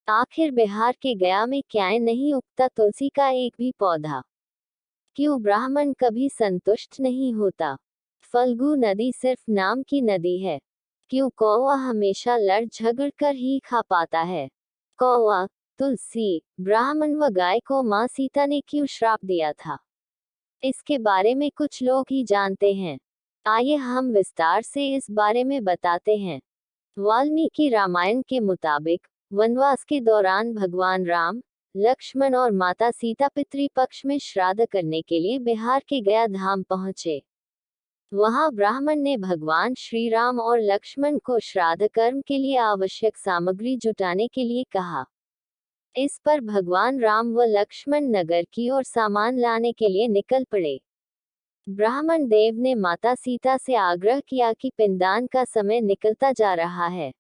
आखिर बिहार के गया में क्या नहीं उगता तुलसी का एक भी पौधा? क्यों ब्राह्मण कभी संतुष्ट नहीं होता? फल्गु नदी सिर्फ नाम की नदी है। क्यों कौवा हमेशा लड़ झगड़ कर ही खा पाता है? कौवा, तुलसी, ब्राह्मण व गाय को माँ सीता ने क्यों श्राप दिया था? इसके बारे में कुछ लोग ही जानते हैं। आइए हम विस्तार से इस बारे में बताते हैं। वाल्मीकि रामायण के मुताबिक वनवास के दौरान भगवान राम, लक्ष्मण और माता सीता पितृपक्ष में श्राद्ध करने के लिए बिहार के गया धाम पहुंचे। वहां ब्राह्मण ने भगवान श्री राम और लक्ष्मण को श्राद्ध कर्म के लिए आवश्यक सामग्री जुटाने के लिए कहा। इस पर भगवान राम व लक्ष्मण नगर की ओर सामान लाने के लिए निकल पड़े। ब्राह्मण देव ने माता सीता से आग्रह किया कि पिंडदान का समय निकलता जा रहा है।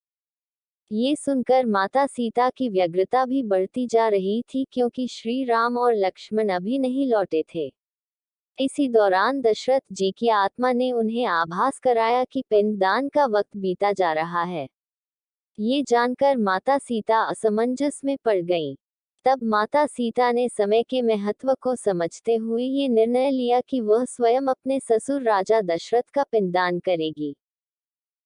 ये सुनकर माता सीता की व्यग्रता भी बढ़ती जा रही थी, क्योंकि श्री राम और लक्ष्मण अभी नहीं लौटे थे। इसी दौरान दशरथ जी की आत्मा ने उन्हें आभास कराया कि पिंडदान का वक्त बीता जा रहा है। ये जानकर माता सीता असमंजस में पड़ गईं। तब माता सीता ने समय के महत्व को समझते हुए ये निर्णय लिया कि वह स्वयं अपने ससुर राजा दशरथ का पिंडदान करेगी।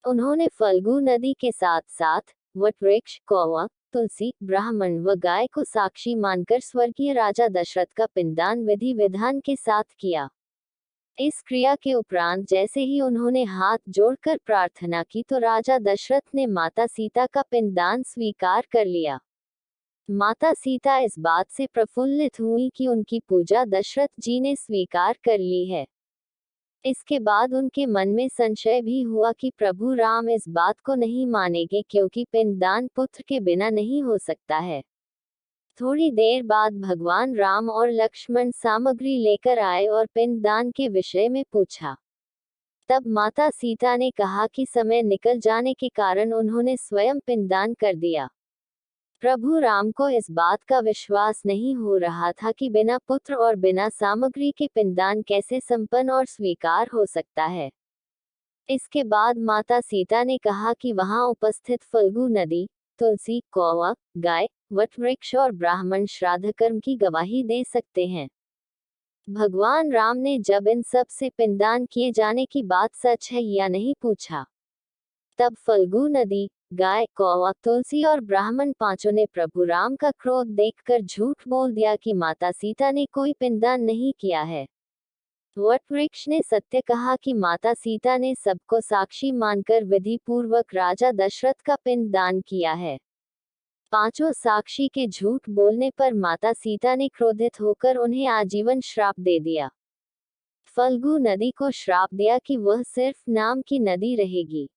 उन्होंने फल्गु नदी के साथ साथ वटवृक्ष, कौवा, तुलसी, ब्राह्मण व गाय को साक्षी मानकर स्वर्गीय राजा दशरथ का पिंडदान विधि विधान के साथ किया। इस क्रिया के उपरांत जैसे ही उन्होंने हाथ जोड़कर प्रार्थना की तो राजा दशरथ ने माता सीता का पिंडदान स्वीकार कर लिया। माता सीता इस बात से प्रफुल्लित हुई कि उनकी पूजा दशरथ जी ने स्वीकार कर ली है। इसके बाद उनके मन में संशय भी हुआ कि प्रभु राम इस बात को नहीं मानेंगे, क्योंकि पिंडदान पुत्र के बिना नहीं हो सकता है। थोड़ी देर बाद भगवान राम और लक्ष्मण सामग्री लेकर आए और पिंडदान के विषय में पूछा। तब माता सीता ने कहा कि समय निकल जाने के कारण उन्होंने स्वयं पिंडदान कर दिया। प्रभु राम को इस बात का विश्वास नहीं हो रहा था कि बिना पुत्र और बिना सामग्री के पिंडदान कैसे संपन्न और स्वीकार हो सकता है। इसके बाद माता सीता ने कहा कि वहां उपस्थित फल्गु नदी, तुलसी, कौवा, गाय, वटवृक्ष और ब्राह्मण श्राद्ध कर्म की गवाही दे सकते हैं। भगवान राम ने जब इन सब से पिंडदान किए जाने की बात सच है या नहीं पूछा, तब फल्गु नदी, गाय, कौवा, तुलसी और ब्राह्मण पांचों ने प्रभु राम का क्रोध देखकर झूठ बोल दिया कि माता सीता ने कोई पिंडदान नहीं किया है। वटवृक्ष ने सत्य कहा कि माता सीता ने सबको साक्षी मानकर विधि पूर्वक राजा दशरथ का पिंडदान किया है। पांचों साक्षी के झूठ बोलने पर माता सीता ने क्रोधित होकर उन्हें आजीवन श्राप दे दिया। फल्गु नदी को श्राप दिया कि वह सिर्फ नाम की नदी रहेगी,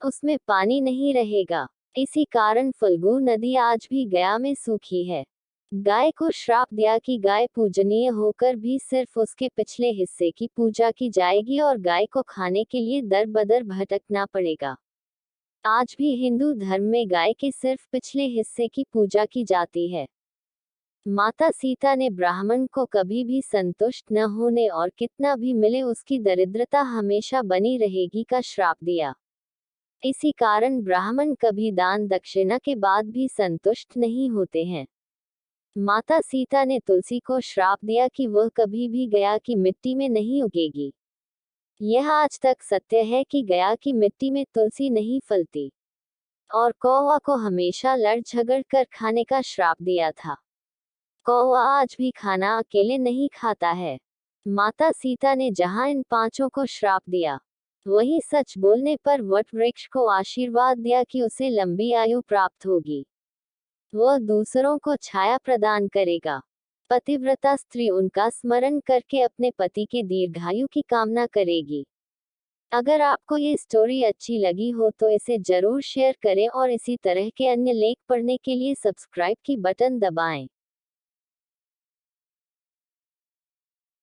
उसमें पानी नहीं रहेगा। इसी कारण फल्गु नदी आज भी गया में सूखी है। गाय को श्राप दिया कि गाय पूजनीय होकर भी सिर्फ उसके पिछले हिस्से की पूजा की जाएगी और गाय को खाने के लिए दर बदर भटकना पड़ेगा। आज भी हिंदू धर्म में गाय के सिर्फ पिछले हिस्से की पूजा की जाती है। माता सीता ने ब्राह्मण को कभी भी संतुष्ट न होने और कितना भी मिले उसकी दरिद्रता हमेशा बनी रहेगी का श्राप दिया। इसी कारण ब्राह्मण कभी दान दक्षिणा के बाद भी संतुष्ट नहीं होते हैं। माता सीता ने तुलसी को श्राप दिया कि वह कभी भी गया की मिट्टी में नहीं उगेगी। यह आज तक सत्य है कि गया की मिट्टी में तुलसी नहीं फलती। और कौवा को हमेशा लड़ झगड़ कर खाने का श्राप दिया था। कौवा आज भी खाना अकेले नहीं खाता है। माता सीता ने जहां इन पांचों को श्राप दिया, वहीं सच बोलने पर वटवृक्ष को आशीर्वाद दिया कि उसे लंबी आयु प्राप्त होगी। वह दूसरों को छाया प्रदान करेगा। पतिव्रता स्त्री उनका स्मरण करके अपने पति के दीर्घायु की कामना करेगी। अगर आपको ये स्टोरी अच्छी लगी हो तो इसे जरूर शेयर करें और इसी तरह के अन्य लेख पढ़ने के लिए सब्सक्राइब की बटन दबाएं।